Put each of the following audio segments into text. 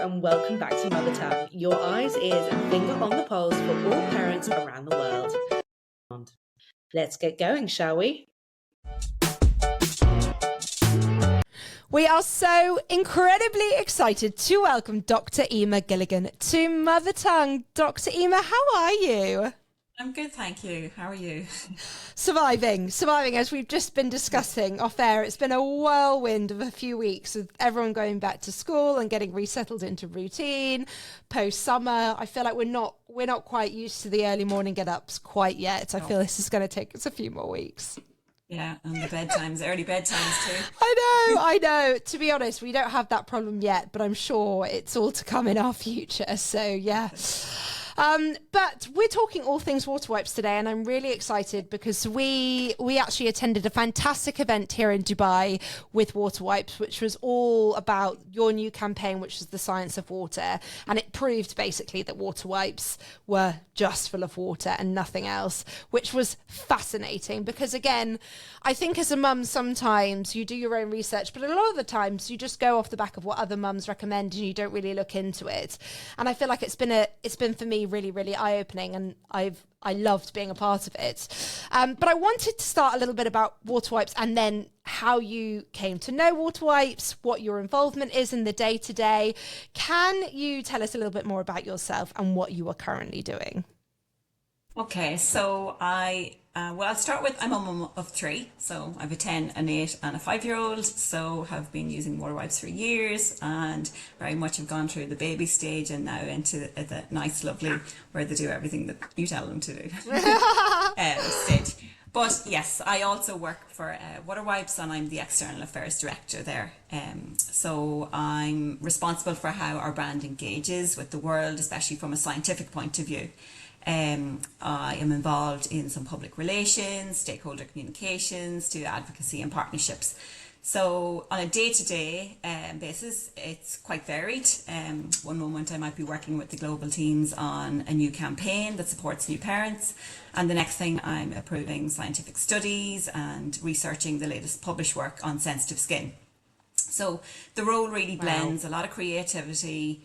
and welcome back to Mother Tongue, your eyes, ears, and finger on the pulse for all parents around the world. Let's get going, shall we? We are so incredibly excited to welcome Dr. Emer Gilligan to Mother Tongue. Dr. Emer, how are you? I'm good, thank you. How are you? Surviving, as we've just been discussing off air. It's been a whirlwind of a few weeks with everyone going back to school and getting resettled into routine post-summer. I feel like we're not quite used to the early morning get-ups quite yet. I feel this is going to take us a few more weeks. Yeah, and the bedtimes, early bedtimes too. I know. To be honest, we don't have that problem yet, but I'm sure it's all to come in our future. So, yeah. But we're talking all things WaterWipes today, and I'm really excited because we actually attended a fantastic event here in Dubai with WaterWipes, which was all about your new campaign, which is the science of water, and it proved basically that WaterWipes were just full of water and nothing else, which was fascinating because, again, I think as a mum sometimes you do your own research, but a lot of the times you just go off the back of what other mums recommend and you don't really look into it. And I feel like it's been for me really, really eye-opening, and I loved being a part of it. But I wanted to start a little bit about WaterWipes and then how you came to know WaterWipes, what your involvement is in the day-to-day. Can you tell us a little bit more about yourself and what you are currently doing? Okay, so I'll start with I'm a mum of three, so I have a 10, an 8 and a 5-year-old, so have been using WaterWipes for years and very much have gone through the baby stage and now into the nice, lovely, where they do everything that you tell them to do stage. But yes, I also work for WaterWipes and I'm the External Affairs Director there. So I'm responsible for how our brand engages with the world, especially from a scientific point of view. I am involved in some public relations, stakeholder communications, to advocacy and partnerships. So on a day-to-day basis, it's quite varied. One moment I might be working with the global teams on a new campaign that supports new parents, and the next thing I'm approving scientific studies and researching the latest published work on sensitive skin. So the role really blends a lot of creativity,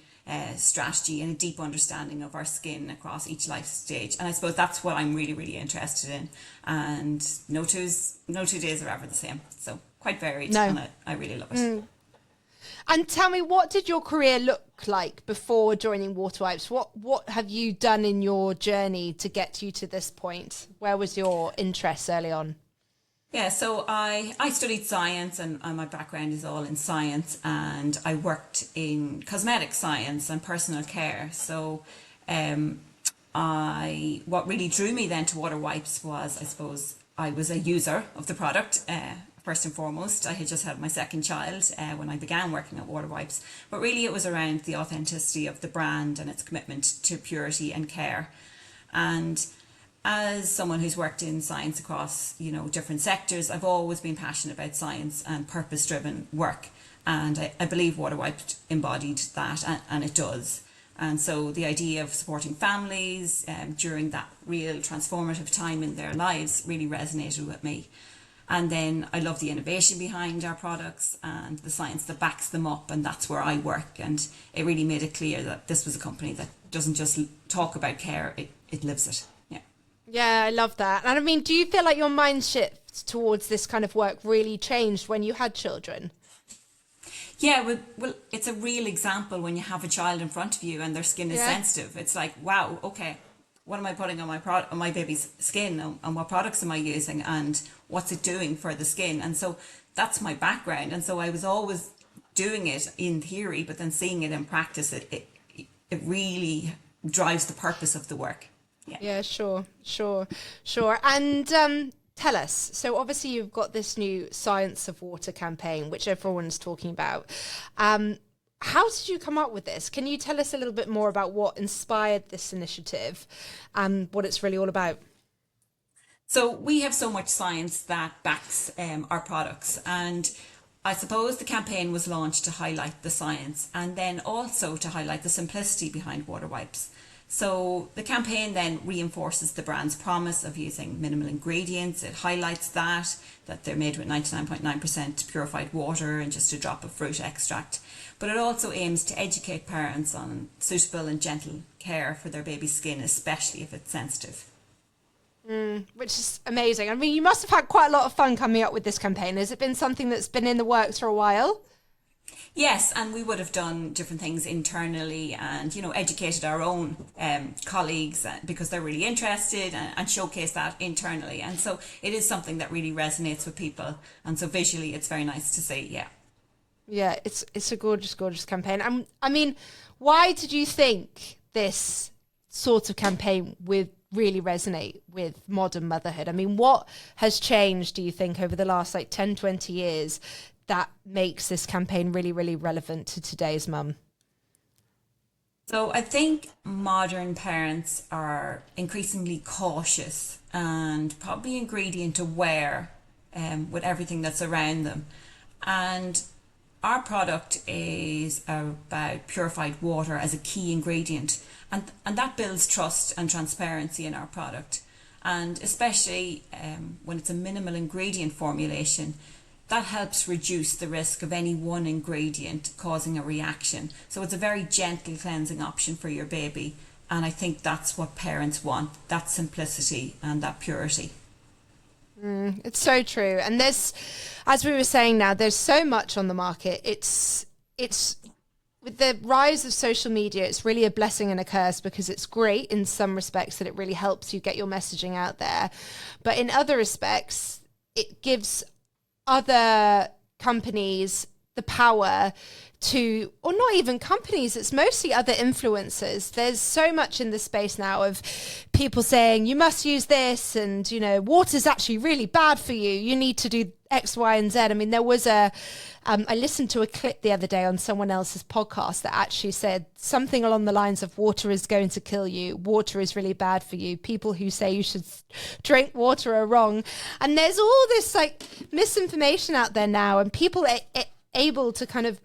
strategy and a deep understanding of our skin across each life stage, and I suppose that's what I'm really, really interested in, and no two days are ever the same, so quite varied. And I really love it. And tell me, what did your career look like before joining WaterWipes? What have you done in your journey to get you to this point? Where was your interest early on? Yeah, so I studied science and my background is all in science, and I worked in cosmetic science and personal care. So what really drew me then to WaterWipes was, I suppose, I was a user of the product. First and foremost, I had just had my second child when I began working at WaterWipes, but really it was around the authenticity of the brand and its commitment to purity and care. And as someone who's worked in science across, different sectors, I've always been passionate about science and purpose-driven work. And I believe WaterWipes embodied that, and it does. And so the idea of supporting families during that real transformative time in their lives really resonated with me. And then I love the innovation behind our products and the science that backs them up, and that's where I work. And it really made it clear that this was a company that doesn't just talk about care, it lives it. Yeah, I love that. And I mean, do you feel like your mind shift towards this kind of work really changed when you had children? Yeah, well, it's a real example when you have a child in front of you and their skin is sensitive. It's like, wow, okay, what am I putting on my baby's skin, and what products am I using, and what's it doing for the skin? And so that's my background. And so I was always doing it in theory, but then seeing it in practice, it really drives the purpose of the work. Yeah, sure. And tell us, so obviously you've got this new Science of Water campaign, which everyone's talking about. How did you come up with this? Can you tell us a little bit more about what inspired this initiative and what it's really all about? So we have so much science that backs our products, and I suppose the campaign was launched to highlight the science and then also to highlight the simplicity behind WaterWipes. So the campaign then reinforces the brand's promise of using minimal ingredients. It highlights that they're made with 99.9% purified water and just a drop of fruit extract. But it also aims to educate parents on suitable and gentle care for their baby's skin, especially if it's sensitive. Which is amazing. I mean, you must have had quite a lot of fun coming up with this campaign. Has it been something that's been in the works for a while? Yes, and we would have done different things internally and, educated our own colleagues because they're really interested and showcase that internally. And so it is something that really resonates with people. And so visually, it's very nice to see, yeah. Yeah, it's a gorgeous, gorgeous campaign. I mean, why did you think this sort of campaign would really resonate with modern motherhood? I mean, what has changed, do you think, over the last 10, 20 years that makes this campaign really, really relevant to today's mum? So I think modern parents are increasingly cautious and probably ingredient aware with everything that's around them. And our product is about purified water as a key ingredient. And that builds trust and transparency in our product. And especially when it's a minimal ingredient formulation, that helps reduce the risk of any one ingredient causing a reaction. So it's a very gentle cleansing option for your baby. And I think that's what parents want, that simplicity and that purity. It's so true. And there's, as we were saying now, there's so much on the market. It's with the rise of social media, it's really a blessing and a curse, because it's great in some respects that it really helps you get your messaging out there. But in other respects, it gives other companies the power to, or not even companies, it's mostly other influencers. There's so much in the space now of people saying you must use this, and water's actually really bad for you, you need to do X, Y, and Z. I mean, there was I listened to a clip the other day on someone else's podcast that actually said something along the lines of water is going to kill you, water is really bad for you, people who say you should drink water are wrong. And there's all this misinformation out there now, and people are able to kind of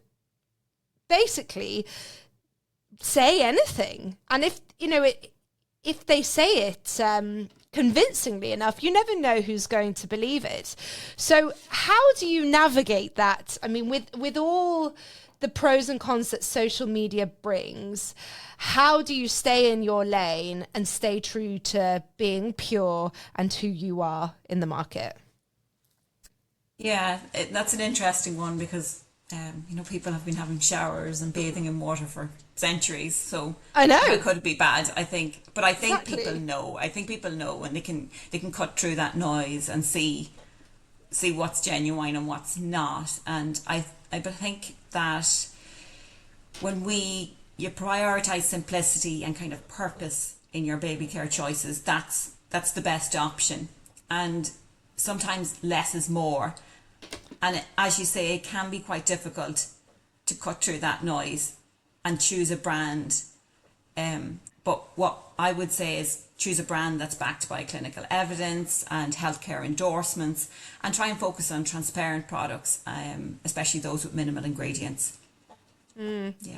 basically say anything. And if they say it convincingly enough, you never know who's going to believe it. So how do you navigate that? I mean, with all the pros and cons that social media brings, how do you stay in your lane and stay true to being pure and who you are in the market? Yeah, that's an interesting one because people have been having showers and bathing in water for centuries. So I know how could it be bad? I think Exactly. people know. I think people know, and they can cut through that noise and see what's genuine and what's not. And I think that when you prioritize simplicity and kind of purpose in your baby care choices, that's the best option. And sometimes less is more. And as you say, it can be quite difficult to cut through that noise and choose a brand. But what I would say is choose a brand that's backed by clinical evidence and healthcare endorsements, and try and focus on transparent products, especially those with minimal ingredients.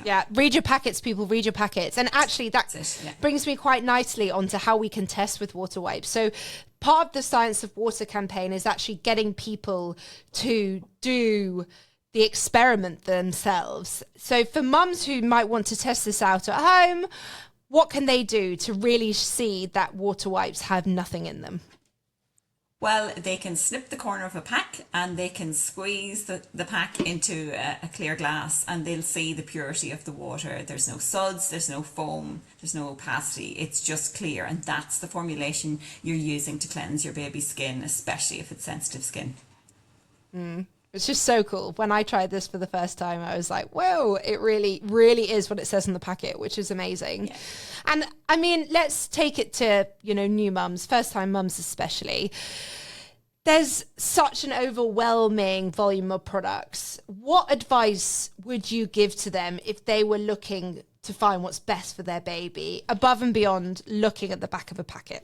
Yeah, read your packets, people, read your packets. And actually that brings me quite nicely onto how we can test with WaterWipes. So part of the Science of Water campaign is actually getting people to do the experiment themselves. So for mums who might want to test this out at home, what can they do to really see that WaterWipes have nothing in them? Well, they can snip the corner of a pack and they can squeeze the pack into a clear glass, and they'll see the purity of the water. There's no suds, there's no foam, there's no opacity. It's just clear, and that's the formulation you're using to cleanse your baby's skin, especially if it's sensitive skin. It's just so cool. When I tried this for the first time, I was like, whoa, it really, really is what it says on the packet, which is amazing. Yeah. And I mean, let's take it to, new mums, first time mums especially. There's such an overwhelming volume of products. What advice would you give to them if they were looking to find what's best for their baby, above and beyond looking at the back of a packet?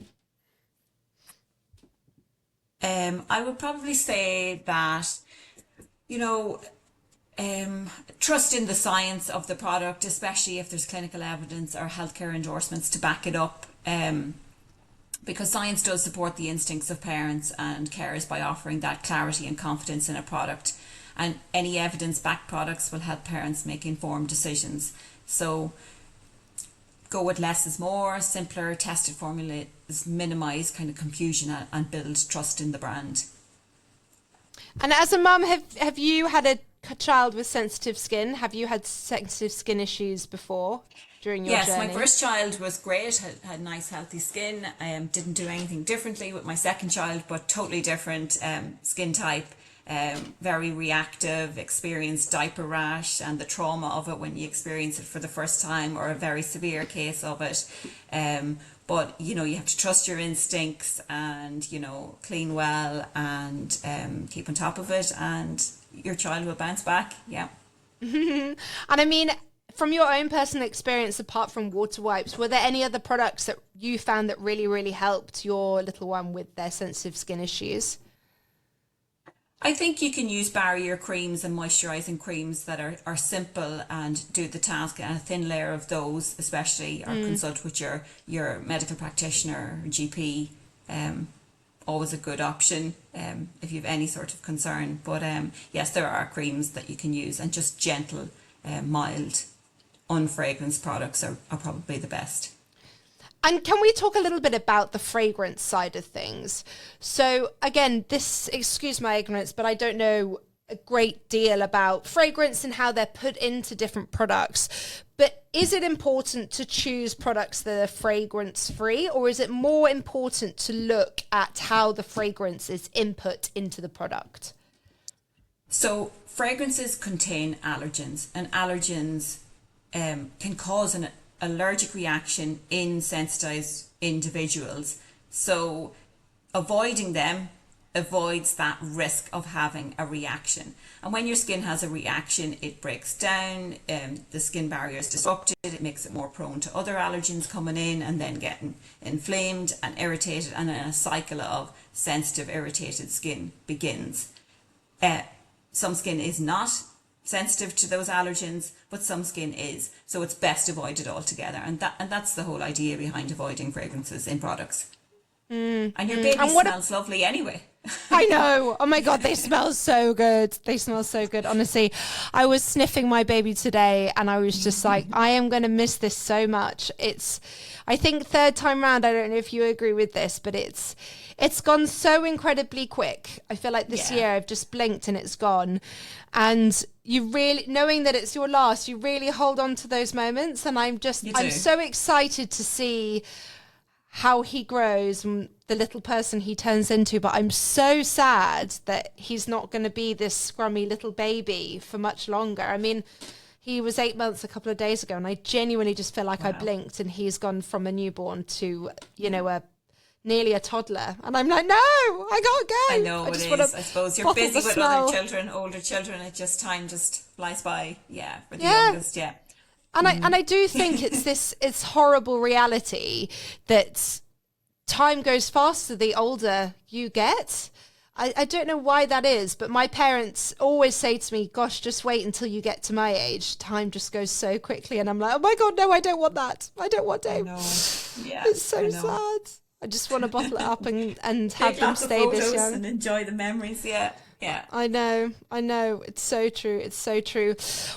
I would probably say that, Trust in the science of the product, especially if there's clinical evidence or healthcare endorsements to back it up. Because science does support the instincts of parents and carers by offering that clarity and confidence in a product. And any evidence-backed products will help parents make informed decisions. So go with less is more, simpler, tested formulas, minimise kind of confusion and build trust in the brand. And as a mum, have you had a child with sensitive skin? Have you had sensitive skin issues before during your journey? Yes, my first child was great, had nice healthy skin, didn't do anything differently with my second child, but totally different skin type, very reactive, experienced diaper rash and the trauma of it when you experience it for the first time, or a very severe case of it. But, you know, you have to trust your instincts and, you know, clean well and keep on top of it, and your child will bounce back. Yeah. And I mean, from your own personal experience, apart from WaterWipes, were there any other products that you found that really, really helped your little one with their sensitive skin issues? I think you can use barrier creams and moisturising creams that are simple and do the task, and a thin layer of those especially, or consult with your medical practitioner or GP. Always a good option if you have any sort of concern. But yes, there are creams that you can use, and just gentle, mild, unfragranced products are probably the best. And can we talk a little bit about the fragrance side of things? So again, this, excuse my ignorance, but I don't know a great deal about fragrance and how they're put into different products. But is it important to choose products that are fragrance free, or is it more important to look at how the fragrance is input into the product? So fragrances contain allergens, and allergens can cause an allergic reaction in sensitized individuals. So avoiding them avoids that risk of having a reaction. And when your skin has a reaction, it breaks down, the skin barrier is disrupted, it makes it more prone to other allergens coming in and then getting inflamed and irritated, and then a cycle of sensitive, irritated skin begins. Some skin is not sensitive to those allergens, but some skin is, so it's best avoided altogether, and that's the whole idea behind avoiding fragrances in products. And your baby smells lovely anyway. I know. Oh my God, they smell so good. They smell so good. Honestly, I was sniffing my baby today and I was just like, I am going to miss this so much. It's, I think third time round, I don't know if you agree with this, but it's gone so incredibly quick. I feel like this year I've just blinked and it's gone. And you really, knowing that it's your last, you really hold on to those moments. And I'm so excited to see how he grows and the little person he turns into. But I'm so sad that he's not going to be this scrummy little baby for much longer. I mean, he was 8 months a couple of days ago, and I genuinely just feel like I blinked and he's gone from a newborn to, you know, nearly a toddler. And I'm like, no, I can't go. I know it is. I suppose you're busy with older children. It just, time just flies by. Yeah, for the youngest, yeah. And I do think it's horrible reality that time goes faster the older you get. I don't know why that is, but my parents always say to me, gosh, just wait until you get to my age. Time just goes so quickly. And I'm like, oh my God, no, I don't want that. I don't want to. I know. Yeah, it's so sad. I just want to bottle it up and have them stay this young. And enjoy the memories, yeah. Yeah. I know. It's so true. It's so true.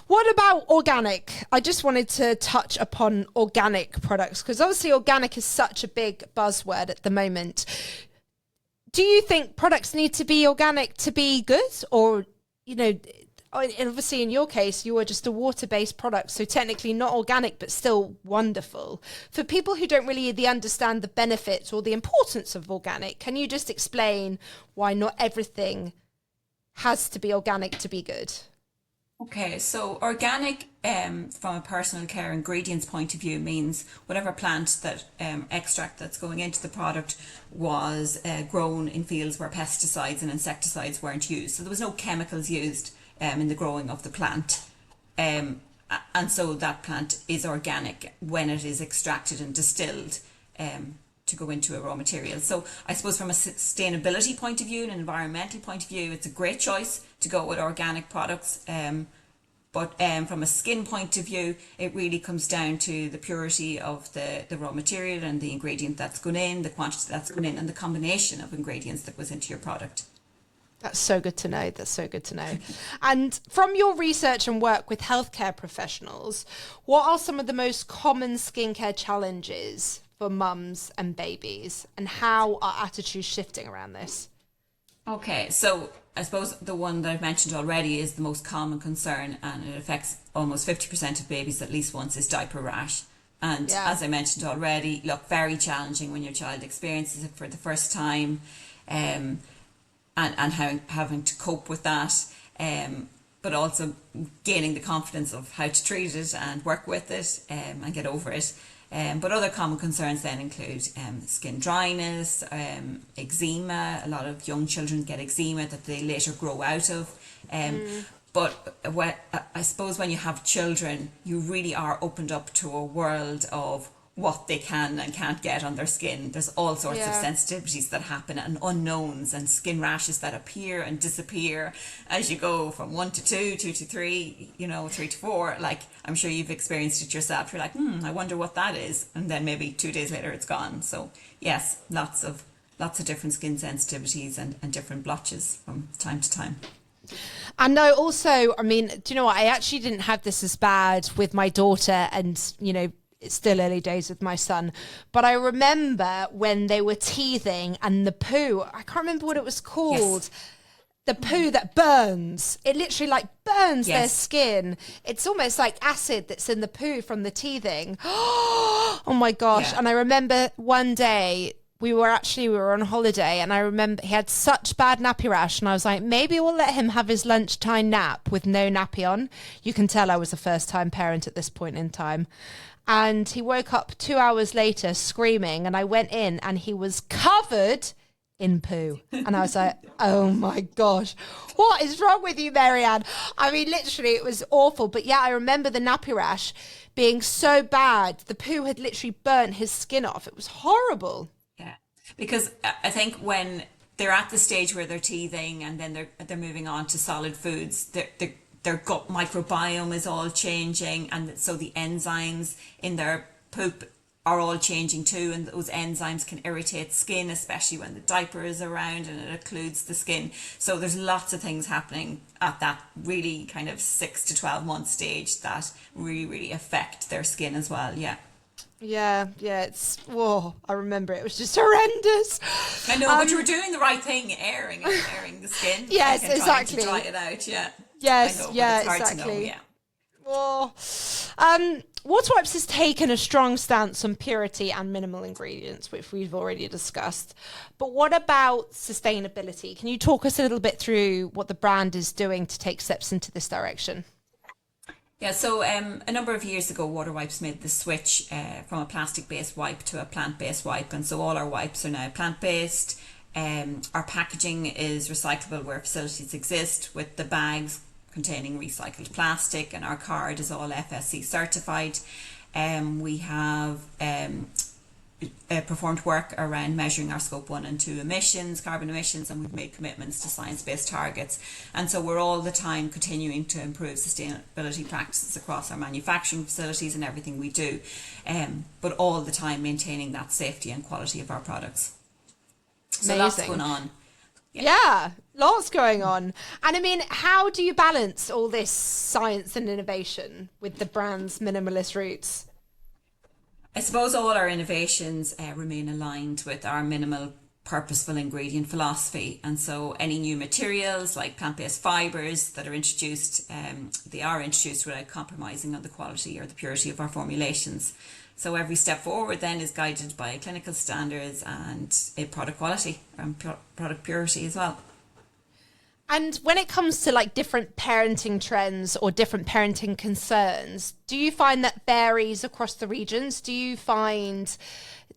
What about organic? I just wanted to touch upon organic products, because obviously organic is such a big buzzword at the moment. Do you think products need to be organic to be good? Or, you know, obviously in your case, you were just a water-based product, so technically not organic, but still wonderful. For people who don't really understand the benefits or the importance of organic, can you just explain why not everything has to be organic to be good? Okay, so organic from a personal care ingredients point of view means whatever plant that extract that's going into the product was grown in fields where pesticides and insecticides weren't used. So there was no chemicals used in the growing of the plant. And so that plant is organic when it is extracted and distilled to go into a raw material. So I suppose from a sustainability point of view and an environmental point of view, it's a great choice to go with organic products. But from a skin point of view, it really comes down to the purity of the raw material and the ingredient that's gone in, the quantity that's gone in, and the combination of ingredients that goes into your product. That's so good to know. That's so good to know. And from your research and work with healthcare professionals, what are some of the most common skincare challenges for mums and babies, and how are attitudes shifting around this? Okay, so I suppose the one that I've mentioned already is the most common concern, and it affects almost 50% of babies at least once, is diaper rash. And as I mentioned already, look, very challenging when your child experiences it for the first time. And having to cope with that, but also gaining the confidence of how to treat it and work with it, and get over it. But other common concerns then include skin dryness, eczema. A lot of young children get eczema that they later grow out of. But I suppose when you have children, you really are opened up to a world of what they can and can't get on their skin. There's all sorts of sensitivities that happen, and unknowns, and skin rashes that appear and disappear as you go from 1 to 2, 2 to 3, 3 to 4. Like, I'm sure you've experienced it yourself. You're like, I wonder what that is. And then maybe 2 days later it's gone. So yes, lots of different skin sensitivities and different blotches from time to time. And no, also, I mean, do you know what? I actually didn't have this as bad with my daughter, and, it's still early days with my son, but I remember when they were teething and the poo, I can't remember what it was called. Yes. The poo that burns. It literally burns their skin. It's almost like acid that's in the poo from the teething. Oh my gosh. Yeah. And I remember one day we were on holiday, and I remember he had such bad nappy rash, and I was like, maybe we'll let him have his lunchtime nap with no nappy on. You can tell I was a first time parent at this point in time. And he woke up 2 hours later screaming, and I went in and he was covered in poo. And I was like, oh my gosh, what is wrong with you, Marianne? I mean, literally, it was awful. But yeah, I remember the nappy rash being so bad. The poo had literally burnt his skin off. It was horrible. Yeah, because I think when they're at the stage where they're teething and then they're moving on to solid foods, their gut microbiome is all changing, and so the enzymes in their poop are all changing too, and those enzymes can irritate skin, especially when the diaper is around and it occludes the skin. So there's lots of things happening at that really kind of 6 to 12 month stage that really affect their skin as well. Yeah, I remember it was just horrendous. I know, but you were doing the right thing, airing the skin. Yes, exactly. Trying to dry it out, yeah. Yes, know, yeah, it's hard exactly. To know, WaterWipes has taken a strong stance on purity and minimal ingredients, which we've already discussed. But what about sustainability? Can you talk us a little bit through what the brand is doing to take steps into this direction? Yeah, so a number of years ago, WaterWipes made the switch from a plastic-based wipe to a plant-based wipe, and so all our wipes are now plant-based. Our packaging is recyclable where facilities exist, with the bags containing recycled plastic, and our card is all FSC certified. We have performed work around measuring our scope 1 and 2 emissions, carbon emissions, and we've made commitments to science-based targets. And so we're all the time continuing to improve sustainability practices across our manufacturing facilities and everything we do, but all the time maintaining that safety and quality of our products. So Amazing. Lots going on. Yeah, lots going on. And I mean, how do you balance all this science and innovation with the brand's minimalist roots? I suppose all our innovations remain aligned with our minimal purposeful ingredient philosophy, and so any new materials like plant-based fibres that are introduced, they are introduced without compromising on the quality or the purity of our formulations. So every step forward then is guided by clinical standards and product quality and product purity as well. And when it comes to different parenting trends or different parenting concerns, do you find that varies across the regions? Do you find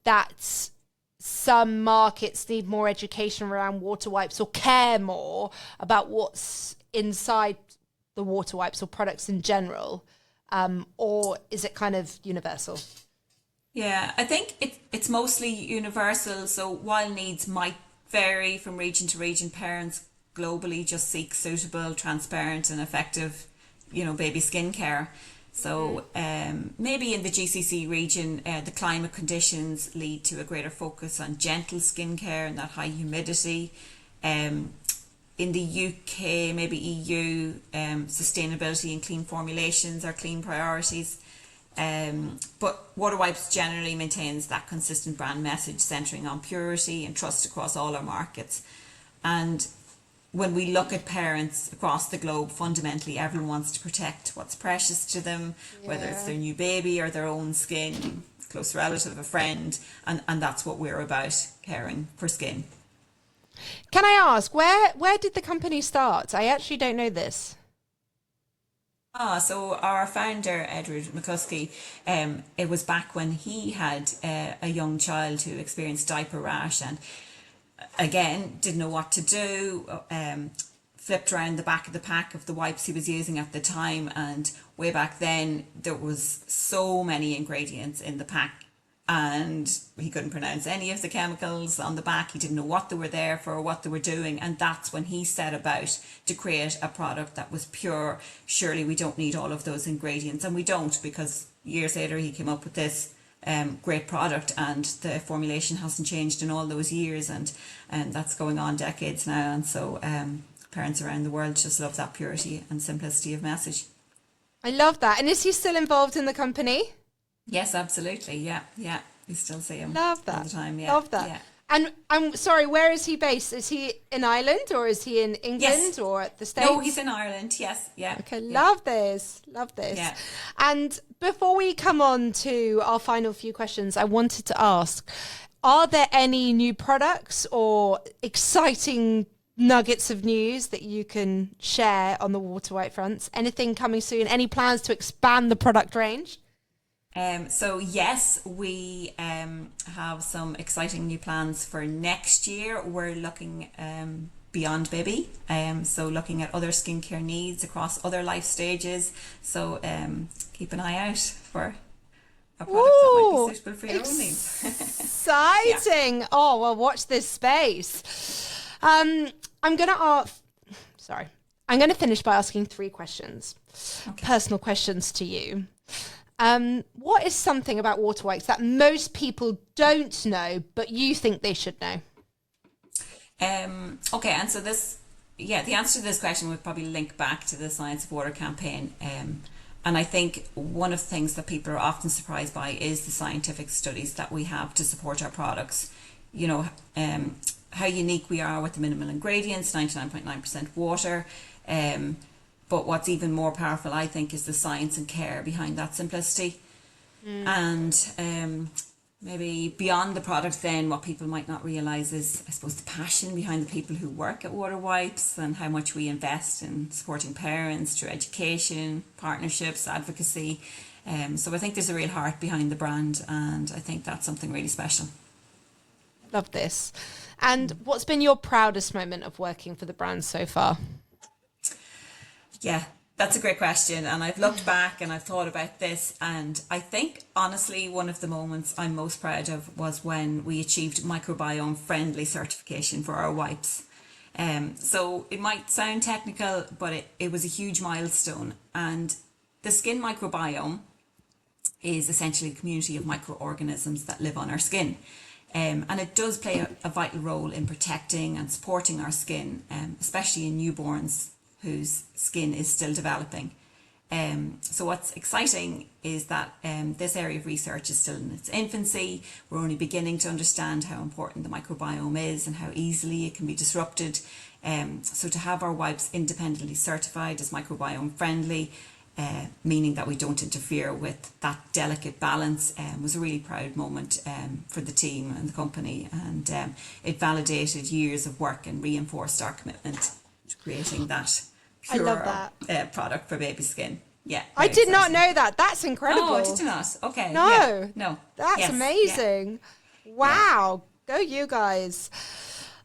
that some markets need more education around WaterWipes or care more about what's inside the WaterWipes or products in general? Or is it kind of universal? Yeah, I think it's mostly universal. So while needs might vary from region to region, parents globally just seek suitable, transparent and effective baby skincare. So maybe in the GCC region, the climate conditions lead to a greater focus on gentle skincare and that high humidity. In the UK, maybe EU, sustainability and clean formulations are clean priorities. But WaterWipes generally maintains that consistent brand message centering on purity and trust across all our markets. And when we look at parents across the globe, fundamentally everyone wants to protect what's precious to them, whether it's their new baby or their own skin, close relative, a friend, and that's what we're about, caring for skin. Can I ask, where did the company start? I actually don't know this. So our founder, Edward McCluskey, it was back when he had a young child who experienced diaper rash and again didn't know what to do, flipped around the back of the pack of the wipes he was using at the time, and way back then there was so many ingredients in the pack and he couldn't pronounce any of the chemicals on the back. He didn't know what they were there for or what they were doing, and that's when he set about to create a product that was pure. Surely we don't need all of those ingredients, and we don't, because years later he came up with this great product, and the formulation hasn't changed in all those years, and that's going on decades now. And so parents around the world just love that purity and simplicity of message. I love that. And is he still involved in the company? Yes, absolutely. Yeah. We still see him. Love that. All the time. Yeah. Love that. Yeah. And I'm sorry, where is he based? Is he in Ireland or is he in England or the States? No, he's in Ireland. Yes. Yeah. Okay. Yeah. Love this. Yeah. And before we come on to our final few questions, I wanted to ask, are there any new products or exciting nuggets of news that you can share on the WaterWipe fronts? Anything coming soon? Any plans to expand the product range? So yes, we have some exciting new plans for next year. We're looking beyond baby, so looking at other skincare needs across other life stages. So keep an eye out for a product that might be suitable for your own needs. Exciting! Yeah. Oh well, watch this space. I'm gonna finish by asking 3 questions, personal questions to you. What is something about WaterWipes that most people don't know, but you think they should know? Okay, and so the answer to this question would probably link back to the Science of Water campaign. And I think one of the things that people are often surprised by is the scientific studies that we have to support our products. How unique we are with the minimal ingredients, 99.9% water. But what's even more powerful, I think, is the science and care behind that simplicity. And maybe beyond the product then, what people might not realise is, I suppose, the passion behind the people who work at WaterWipes and how much we invest in supporting parents through education, partnerships, advocacy. So I think there's a real heart behind the brand, and I think that's something really special. Love this. And what's been your proudest moment of working for the brand so far? Yeah, that's a great question. And I've looked back and I've thought about this. And I think, honestly, one of the moments I'm most proud of was when we achieved microbiome friendly certification for our wipes. So it might sound technical, but it was a huge milestone. And the skin microbiome is essentially a community of microorganisms that live on our skin. And it does play a vital role in protecting and supporting our skin, especially in newborns whose skin is still developing. So what's exciting is that this area of research is still in its infancy. We're only beginning to understand how important the microbiome is and how easily it can be disrupted. So to have our wipes independently certified as microbiome friendly, meaning that we don't interfere with that delicate balance, was a really proud moment for the team and the company. And it validated years of work and reinforced our commitment to creating that pure product for baby skin. Yeah, I did not know that. That's incredible. Oh, did you not? Okay. No. Yeah. No. That's amazing. Yeah. Wow. Yeah. Go you guys.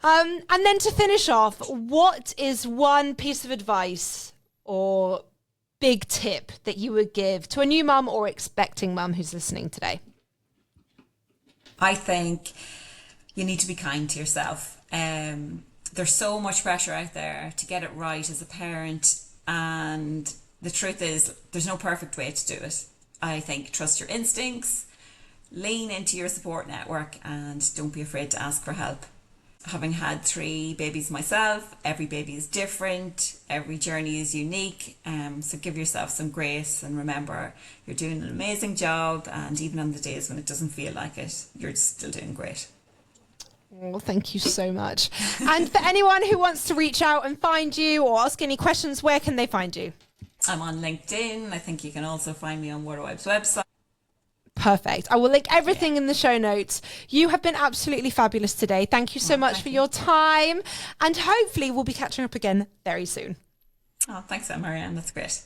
And then to finish off, what is one piece of advice or big tip that you would give to a new mum or expecting mum who's listening today? I think you need to be kind to yourself. There's so much pressure out there to get it right as a parent, and the truth is, there's no perfect way to do it. I think trust your instincts, lean into your support network, and don't be afraid to ask for help. Having had 3 babies myself, every baby is different, every journey is unique, so give yourself some grace and remember you're doing an amazing job, and even on the days when it doesn't feel like it, you're still doing great. Well, thank you so much. And for anyone who wants to reach out and find you or ask any questions, where can they find you? I'm on LinkedIn. I think you can also find me on WaterWipes website. Perfect. I will link everything in the show notes. You have been absolutely fabulous today. Thank you so much for your time. And hopefully we'll be catching up again very soon. Oh, thanks, Marianne. That's great.